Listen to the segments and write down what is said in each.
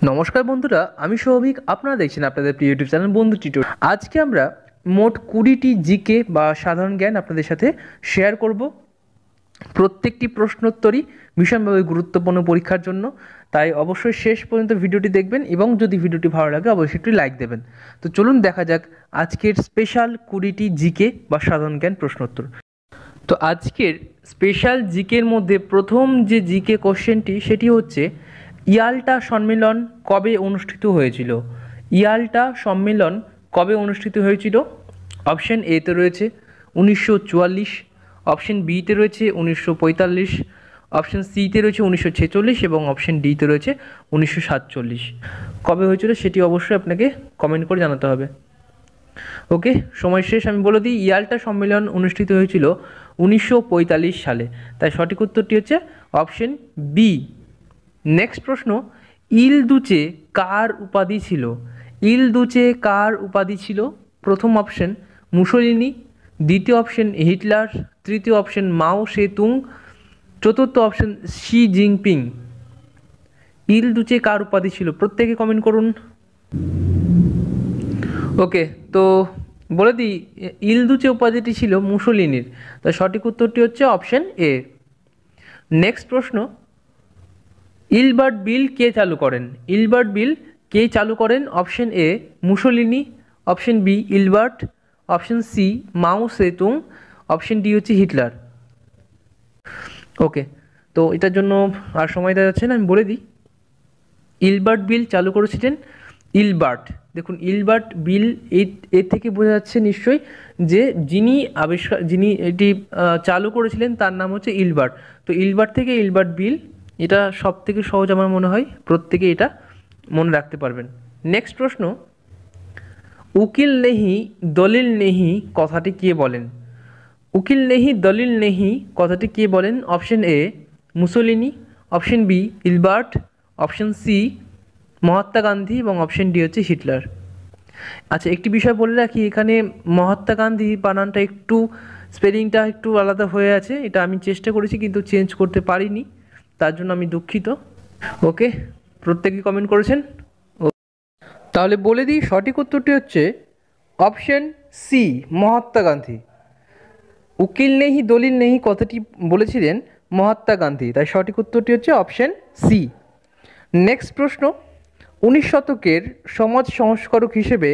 নমস্কার বন্ধুরা, আমি সৌভিক। আপনারা দেখছেন আপনাদের প্রিয় ইউটিউব চ্যানেল বন্ধু টিউটোরিয়াল। আজকে আমরা মোট 20টি জিকে বা সাধারণ জ্ঞান আপনাদের সাথে শেয়ার করব। প্রত্যেকটি প্রশ্নোত্তরই ভীষণভাবে গুরুত্বপূর্ণ পরীক্ষার জন্য, তাই অবশ্যই শেষ পর্যন্ত ভিডিওটি দেখবেন এবং যদি ভিডিওটি ভালো লাগে অবশ্যই একটি লাইক দেবেন। তো চলুন দেখা যাক আজকের স্পেশাল 20টি জিকে বা সাধারণ জ্ঞান প্রশ্নোত্তর। তো আজকের স্পেশাল জিকের মধ্যে প্রথম যে জিকে কোশ্চেনটি সেটি হচ্ছে, ইয়াল্টা সম্মেলন কবে অনুষ্ঠিত হয়েছিল? ইয়াল্টা সম্মেলন কবে অনুষ্ঠিত হয়েছিল? অপশন এতে রয়েছে 1944, অপশন বিতে রয়েছে 1945, অপশন সিতে রয়েছে 1946 এবং অপশন ডিতে রয়েছে 1947। কবে হয়েছিল সেটি অবশ্যই আপনাকে কমেন্ট করে জানাতে হবে। ওকে, সময় শেষ। আমি বলে দিই, ইয়াল্টা সম্মেলন অনুষ্ঠিত হয়েছিল 1945 সালে, তাই সঠিক উত্তরটি হচ্ছে অপশন বি। নেক্সট প্রশ্ন, ইলদুচে কার উপাধি ছিল? ইলদুচে কার উপাধি ছিল? প্রথম অপশন মুসোলিনি, দ্বিতীয় অপশন হিটলার, তৃতীয় অপশন মাও সেতুং, চতুর্থ অপশন শি জিনপিং। ইলদুচে কার উপাধি ছিল? প্রত্যেকে কমেন্ট করুন। ওকে, তো বলে দিই, ইলদুচে উপাধিটি ছিল মুসোলিনির, তাই সঠিক উত্তরটি হচ্ছে অপশন এ। নেক্সট প্রশ্ন, ইলবার্ট বিল কে চালু করেন? ইলবার্ট বিল কে চালু করেন? Option A Mussolini, option B Ilbert, option C Mao Tsetung, option D হচ্ছে হিটলার। ওকে, তো এটার জন্য আর সময় দেওয়া যাচ্ছে না, আমি বলে দিই, ইলবার্ট বিল চালু করেছিলেন ইলবার্ট। দেখুন, ইলবার্ট বিল এর থেকে বোঝা যাচ্ছে নিশ্চয়ই যে যিনি এটি চালু করেছিলেন তার নাম হচ্ছে ইলবার্ট। তো ইলবার্ট থেকে ইলবার্ট বিল, এটা সব থেকে সহজ আমার মনে হয়, প্রত্যেকে এটা মনে রাখতে পারবেন। নেক্সট প্রশ্ন, উকিল নেহি দলিল নেহি কথাটি কে বলেন? উকিল নেহি দলিল নেহি কথাটি কে বলেন? Option A Mussolini, option B Ilbert, option C Mahatma Gandhi এবং অপশন ডি হচ্ছে হিটলার। আচ্ছা, একটি বিষয় বলে রাখি, এখানে মহাত্মা গান্ধী বানানটা একটু, স্পেলিংটা একটু আলাদা হয়ে আছে, এটা আমি চেষ্টা করেছি কিন্তু চেঞ্জ করতে পারিনি, তার জন্য আমি দুঃখিত। ওকে, প্রত্যেকেই কমেন্ট করেছেন। তাহলে বলে দিই, সঠিক উত্তরটি হচ্ছে অপশন সি মহাত্মা গান্ধী। উকিল নেহি দলিল নেহি কথাটি বলেছিলেন মহাত্মা গান্ধী, তাই সঠিক উত্তরটি হচ্ছে অপশন সি। নেক্সট প্রশ্ন, 19 শতকের সমাজ সংস্কারক হিসেবে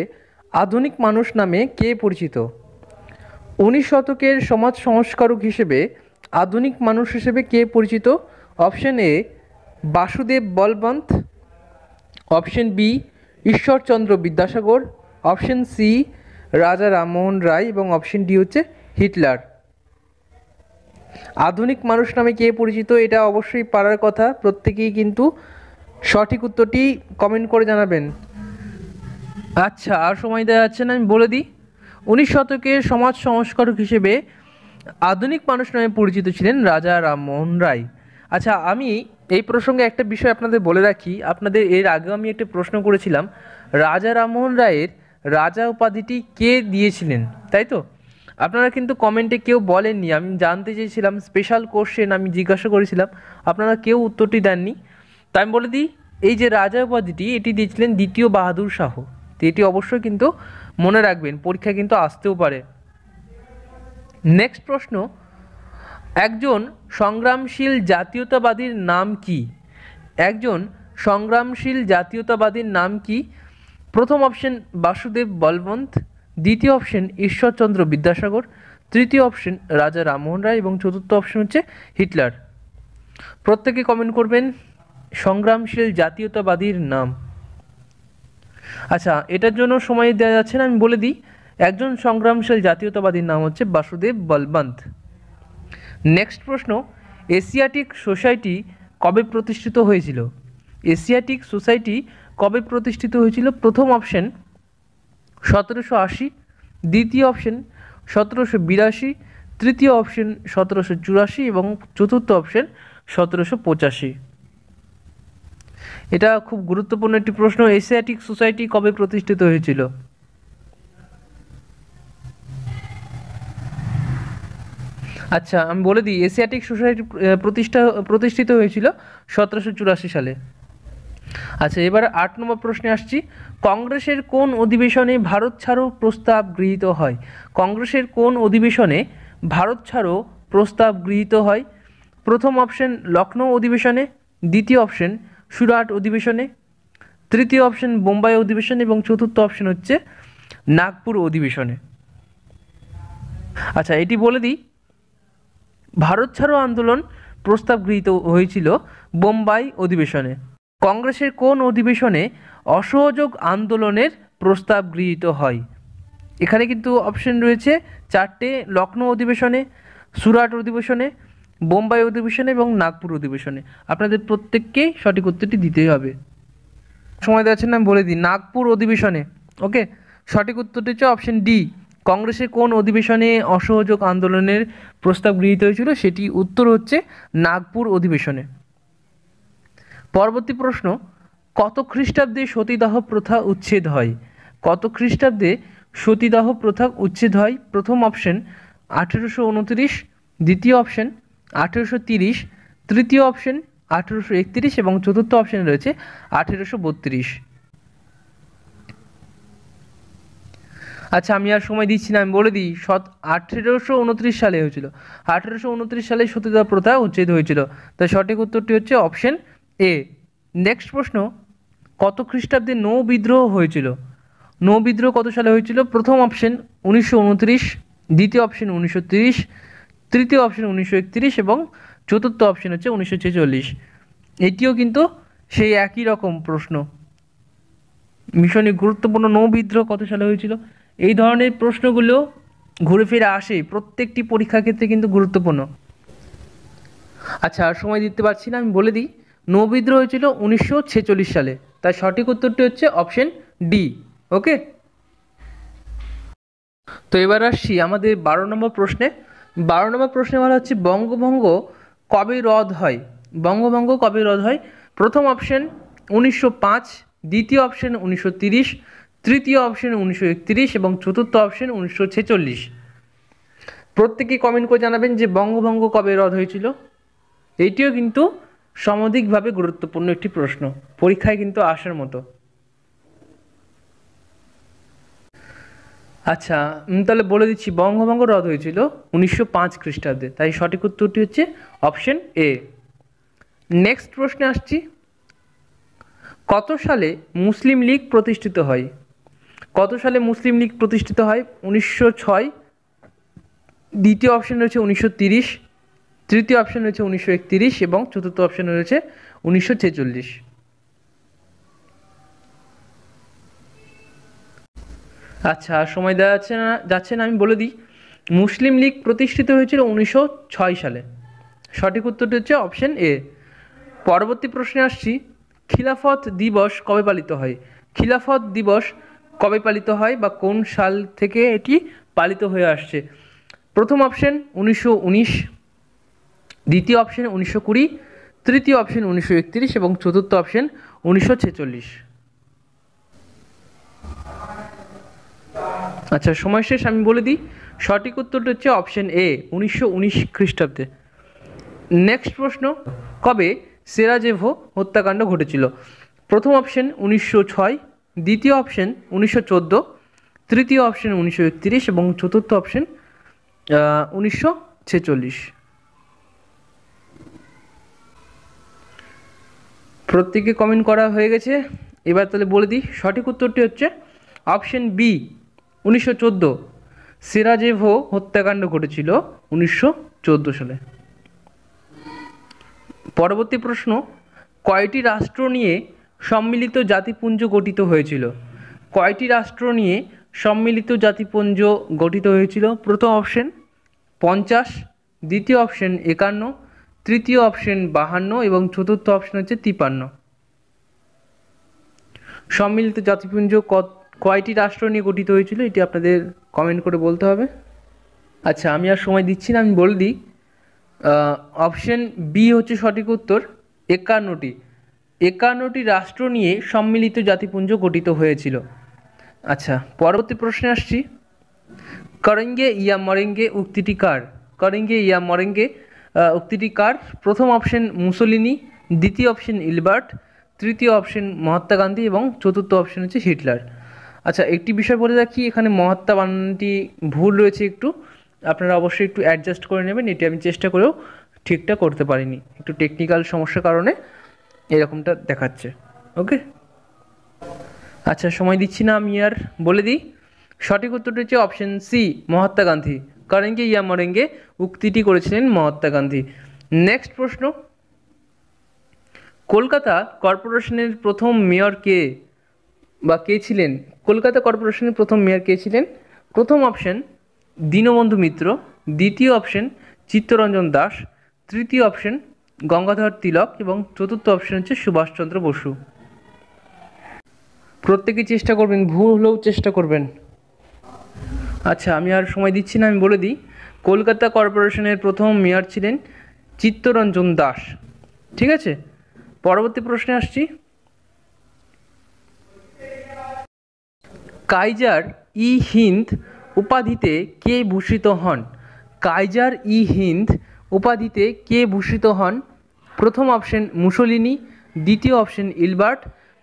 আধুনিক মানুষ নামে কে পরিচিত? 19 শতকের সমাজ সংস্কারক হিসেবে আধুনিক মানুষ হিসেবে কে পরিচিত? Option A Vasudev Balwant, option B Ishwarchandra Vidyasagar, option C Raja Rammohan রায় এবং অপশন ডি হচ্ছে হিটলার। আধুনিক মানুষ নামে কে পরিচিত, এটা অবশ্যই পারার কথা, প্রত্যেকেই কিন্তু সঠিক উত্তরটি কমেন্ট করে জানাবেন। আচ্ছা, আর সময় দেওয়া যাচ্ছে না, আমি বলে দিই, 19 শতকের সমাজ সংস্কারক হিসেবে আধুনিক মানুষ নামে পরিচিত ছিলেন রাজা রামমোহন রায়। আচ্ছা, আমি এই প্রসঙ্গে একটা বিষয় আপনাদের বলে রাখি, আপনাদের এর আগেও আমি একটা প্রশ্ন করেছিলাম, রাজা রামমোহন রায়ের রাজা উপাধিটি কে দিয়েছিলেন, তাই তো? আপনারা কিন্তু কমেন্টে কেউ বলেননি, আমি জানতে চেয়েছিলাম, স্পেশাল কোশ্চেন আমি জিজ্ঞাসা করেছিলাম, আপনারা কেউ উত্তরটি দেননি, তাই আমি বলে দিই, এই যে রাজা উপাধিটি এটি দিয়েছিলেন দ্বিতীয় বাহাদুর শাহ। তো এটি অবশ্যই কিন্তু মনে রাখবেন, পরীক্ষা কিন্তু আসতেও পারে। নেক্সট প্রশ্ন, একজন সংগ্রামশীল জাতীয়তাবাদীর নাম কি? একজন সংগ্রামশীল জাতীয়তাবাদীর নাম কি? প্রথম অপশন বাসুদেব বলবন্ত, দ্বিতীয় অপশন ঈশ্বরচন্দ্র বিদ্যাসাগর, তৃতীয় অপশন রাজা রামমোহন রায় এবং চতুর্থ অপশন হচ্ছে হিটলার। প্রত্যেকে কমেন্ট করবেন সংগ্রামশীল জাতীয়তাবাদীর নাম। আচ্ছা, এটার জন্য সময় দেওয়া যাচ্ছে না, আমি বলে দিই, একজন সংগ্রামশীল জাতীয়তাবাদীর নাম হচ্ছে বাসুদেব বলবন্ত। নেক্সট প্রশ্ন, এশিয়াটিক সোসাইটি কবে প্রতিষ্ঠিত হয়েছিল? এশিয়াটিক সোসাইটি কবে প্রতিষ্ঠিত হয়েছিল? প্রথম অপশন 1780, দ্বিতীয় অপশন 1782, তৃতীয় অপশন 1784 এবং চতুর্থ অপশন 1785। এটা খুব গুরুত্বপূর্ণ একটি প্রশ্ন, এশিয়াটিক সোসাইটি কবে প্রতিষ্ঠিত হয়েছিল? আচ্ছা, আমি বলে দিই, এশিয়াটিক সোসাইটি প্রতিষ্ঠিত হয়েছিল 1784 সালে। আচ্ছা, এবার 8 নম্বর প্রশ্নে আসছি। কংগ্রেসের কোন অধিবেশনে ভারত ছাড়ো প্রস্তাব গৃহীত হয়? কংগ্রেসের কোন অধিবেশনে ভারত ছাড়ো প্রস্তাব গৃহীত হয়? প্রথম অপশন লখনৌ অধিবেশনে, দ্বিতীয় অপশন সুরাট অধিবেশনে, তৃতীয় অপশন বোম্বাই অধিবেশন এবং চতুর্থ অপশন হচ্ছে নাগপুর অধিবেশনে। আচ্ছা, এটি বলে দিই, ভারত ছাড়ো আন্দোলন প্রস্তাব গৃহীত হয়েছিল বোম্বাই অধিবেশনে। কংগ্রেসের কোন অধিবেশনে অসহযোগ আন্দোলনের প্রস্তাব গৃহীত হয়? এখানে কিন্তু অপশন রয়েছে 4টে, লখনৌ অধিবেশনে, সুরাট অধিবেশনে, বোম্বাই অধিবেশনে এবং নাগপুর অধিবেশনে। আপনাদের প্রত্যেককেই সঠিক উত্তরটি দিতেই হবে। সময় দেওয়ার জন্য আমি বলে দিই, নাগপুর অধিবেশনে। ওকে, সঠিক উত্তরটি হচ্ছে অপশন ডি। কংগ্রেসের কোন অধিবেশনে অসহযোগ আন্দোলনের প্রস্তাব গৃহীত হয়েছিল, সেটি উত্তর হচ্ছে নাগপুর অধিবেশনে। পরবর্তী প্রশ্ন, কত খ্রিস্টাব্দে সতীদাহ প্রথা উচ্ছেদ হয়? কত খ্রিস্টাব্দে সতীদাহ প্রথা উচ্ছেদ হয়? প্রথম অপশন 1829, দ্বিতীয় অপশন 1830, তৃতীয় অপশন 1831 এবং চতুর্থ অপশনে রয়েছে 1832। আচ্ছা, আমি আর সময় দিচ্ছি না, আমি বলে দিই 1829 সালে হয়েছিল। 1829 সালে সতীদাহ প্রথা উচ্ছেদ হয়েছিল। তাই সঠিক উত্তরটি হচ্ছে অপশন এ। নেক্সট প্রশ্ন, কত খ্রিস্টাব্দে নৌ বিদ্রোহ হয়েছিল? নৌ বিদ্রোহ কত সালে হয়েছিল? প্রথম অপশন 1929, দ্বিতীয় অপশন 1930, তৃতীয় অপশন 1931 এবং চতুর্থ অপশন হচ্ছে 1946। এটিও কিন্তু সেই একই রকম প্রশ্ন, ভীষণই গুরুত্বপূর্ণ। নৌ বিদ্রোহ কত সালে হয়েছিল? এই ধরনের প্রশ্নগুলো ঘুরে ফিরে আসে, প্রত্যেকটি পরীক্ষার ক্ষেত্রে কিন্তু গুরুত্বপূর্ণ। আচ্ছা, আর সময় দিতে পারছি না, আমি বলে দিই, নৌ বিদ্রোহ হয়েছিল 1946 সালে। তাই সঠিক উত্তরটি হচ্ছে অপশন ডি। ওকে, তো এবার আসছি আমাদের 12 নম্বর প্রশ্নে। 12 নম্বর প্রশ্নে বলা হচ্ছে, বঙ্গভঙ্গ কবে রদ হয়? বঙ্গভঙ্গ কবে রদ হয়? প্রথম অপশন 1905, দ্বিতীয় অপশন 1930, তৃতীয় অপশন 1931 এবং চতুর্থ অপশন 1946। প্রত্যেকেই কমেন্ট করে জানাবেন যে বঙ্গভঙ্গ কবে রদ হয়েছিল। এইটিও কিন্তু সমধিকভাবে গুরুত্বপূর্ণ একটি প্রশ্ন, পরীক্ষায় কিন্তু আসার মতো। আচ্ছা, তাহলে বলে দিচ্ছি, বঙ্গভঙ্গ রদ হয়েছিল 1905 খ্রিস্টাব্দে। তাই সঠিক উত্তরটি হচ্ছে অপশন এ। নেক্সট প্রশ্নে আসছি, কত সালে মুসলিম লীগ প্রতিষ্ঠিত হয়? কত সালে মুসলিম লীগ প্রতিষ্ঠিত হয়? 1906, দ্বিতীয় অপশন রয়েছে 1930, তৃতীয় অপশন রয়েছে 1931 এবং চতুর্থ অপশন রয়েছে 1946। আচ্ছা, সময় দেওয়া যাচ্ছে না, আমি বলে দিই, মুসলিম লীগ প্রতিষ্ঠিত হয়েছিল 1906 সালে। সঠিক উত্তরটি হচ্ছে অপশন এ। পরবর্তী প্রশ্নে আসছি, খিলাফত দিবস কবে পালিত হয়? খিলাফত দিবস কবে পালিত হয় বা কোন সাল থেকে এটি পালিত হয়ে আসছে? প্রথম অপশন 1919, দ্বিতীয় অপশন 1920, তৃতীয় অপশন 1931 এবং চতুর্থ অপশন 1946। আচ্ছা, সময় শেষ, আমি বলে দিই, সঠিক উত্তরটা হচ্ছে অপশন এ, 1919 খ্রিস্টাব্দে। নেক্সট প্রশ্ন, কবে সেরাজেভো হত্যাকাণ্ড ঘটেছিল? প্রথম অপশন 1906, দ্বিতীয় অপশন 1914, তৃতীয় অপশন 1931 এবং চতুর্থ অপশন 1946। প্রত্যেকে কমেন্ট করা হয়ে গেছে। এবার তাহলে বলে দিই, সঠিক উত্তরটি হচ্ছে অপশন বি, 1914। সেরাজেভো হত্যাকাণ্ড ঘটেছিল 1914 সালে। পরবর্তী প্রশ্ন, কয়টি রাষ্ট্র নিয়ে সম্মিলিত জাতিপুঞ্জ গঠিত হয়েছিল? কয়টি রাষ্ট্র নিয়ে সম্মিলিত জাতিপুঞ্জ গঠিত হয়েছিল? প্রথম অপশন 50, দ্বিতীয় অপশন 51, তৃতীয় অপশন 52 এবং চতুর্থ অপশন হচ্ছে 53। সম্মিলিত জাতিপুঞ্জ কয়টি রাষ্ট্র নিয়ে গঠিত হয়েছিল, এটি আপনাদের কমেন্ট করে বলতে হবে। আচ্ছা, আমি আর সময় দিচ্ছি না, আমি বলে দিই, অপশন বি হচ্ছে সঠিক উত্তর, 51টি। 51টি রাষ্ট্র নিয়ে সম্মিলিত জাতিপুঞ্জ গঠিত হয়েছিল। আচ্ছা, পরবর্তী প্রশ্নে আসছি, করেঙ্গে ইয়া মরেঙ্গে উক্তিটি কার? করেঙ্গে ইয়া মরেঙ্গে উক্তিটি কার? প্রথম অপশন মুসোলিনি, দ্বিতীয় অপশন ইলবার্ট, তৃতীয় অপশন মহাত্মা গান্ধী এবং চতুর্থ অপশন হচ্ছে হিটলার। আচ্ছা, একটি বিষয় বলে রাখি, এখানে মহাত্মা বানানটি ভুল রয়েছে একটু, আপনারা অবশ্যই একটু অ্যাডজাস্ট করে নেবেন। এটি আমি চেষ্টা করেও ঠিকঠাক করতে পারিনি, একটু টেকনিক্যাল সমস্যার কারণে এরকমটা দেখাচ্ছে। ওকে, আচ্ছা সময় দিচ্ছি না, আমি আর বলে দিই। সঠিক উত্তরটি হচ্ছে অপশন সি, মহাত্মা গান্ধী। করেঙ্গে ইয়া মরেঙ্গে উক্তিটি করেছিলেন মহাত্মা গান্ধী। নেক্সট প্রশ্ন, কলকাতা কর্পোরেশনের প্রথম মেয়র কে বা কে ছিলেন? কলকাতা কর্পোরেশনের প্রথম মেয়র কে ছিলেন? প্রথম অপশন দীনবন্ধু মিত্র, দ্বিতীয় অপশন চিত্তরঞ্জন দাস, তৃতীয় অপশন গঙ্গাধর তিলক এবং চতুর্থ অপশন হচ্ছে সুভাষচন্দ্র বসু। প্রত্যেকেই চেষ্টা করবেন, ভুল হলেও চেষ্টা করবেন। আচ্ছা, আমি আর সময় দিচ্ছি না, আমি বলে দিই। কলকাতা কর্পোরেশনের প্রথম মেয়র ছিলেন চিত্তরঞ্জন দাস। ঠিক আছে, পরবর্তী প্রশ্নে আসছি। কাইজার ই হিন্দ উপাধিতে কে ভূষিত হন? কাইজার ই হিন্দ উপাধিতে কে ভূষিত হন? প্রথম অপশন মুসোলিনি, দ্বিতীয় অপশন ইলবার্ট,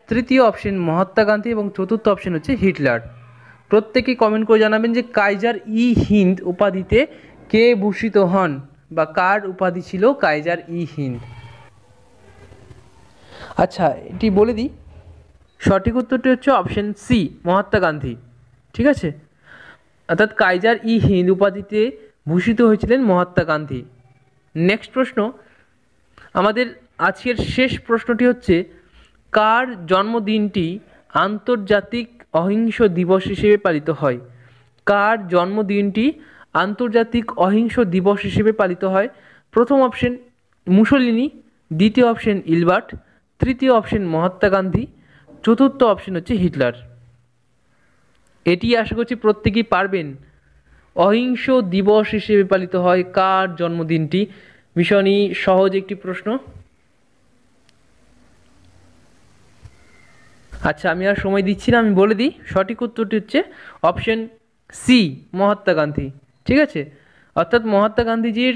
তৃতীয় অপশন মহাত্মা গান্ধী এবং চতুর্থ অপশন হচ্ছে হিটলার। প্রত্যেকেই কমেন্ট করে জানাবেন যে কাইজার ই হিন্দ উপাধিতে কে ভূষিত হন বা কার উপাধি ছিল কাইজার ই হিন্দ। আচ্ছা, এটি বলে দিই, সঠিক উত্তরটি হচ্ছে অপশন সি, মহাত্মা গান্ধী। ঠিক আছে, অর্থাৎ কাইজার ই হিন্দ উপাধিতে ভূষিত হয়েছিলেন মহাত্মা গান্ধী। নেক্সট প্রশ্ন, আমাদের আজকের শেষ প্রশ্নটি হচ্ছে, কার জন্মদিনটি আন্তর্জাতিক অহিংস দিবস হিসেবে পালিত হয়? কার জন্মদিনটি আন্তর্জাতিক অহিংস দিবস হিসেবে পালিত হয়? প্রথম অপশন মুসোলিনি, দ্বিতীয় অপশন ইলবার্ট, তৃতীয় অপশন মহাত্মা গান্ধী, চতুর্থ অপশন হচ্ছে হিটলার। এটি আশা করছি প্রত্যেকেই পারবেন। অহিংস দিবস হিসেবে পালিত হয় কার জন্মদিনটি? ভীষণই সহজ একটি প্রশ্ন। আচ্ছা, আমি আর সময় দিচ্ছি না, আমি বলে দিই। সঠিক উত্তরটি হচ্ছে অপশন সি, মহাত্মা গান্ধী। ঠিক আছে, অর্থাৎ মহাত্মা গান্ধীজির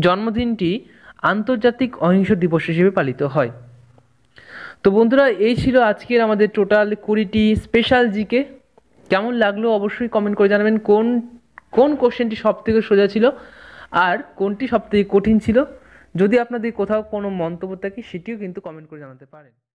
জন্মদিনটি আন্তর্জাতিক অহিংস দিবস হিসেবে পালিত হয়। তো বন্ধুরা, এই ছিল আজকের আমাদের টোটাল 20টি স্পেশাল জিকে। কেমন লাগলো অবশ্যই কমেন্ট করে জানাবেন। কোন কোন কোশ্চেনটি সবথেকে সোজা ছিল আর কোনটি সবথেকে কঠিন ছিল? যদি আপনাদের কোথাও কোনো মন্তব্য থাকে সেটিও কিন্তু কমেন্ট করে জানাতে পারেন।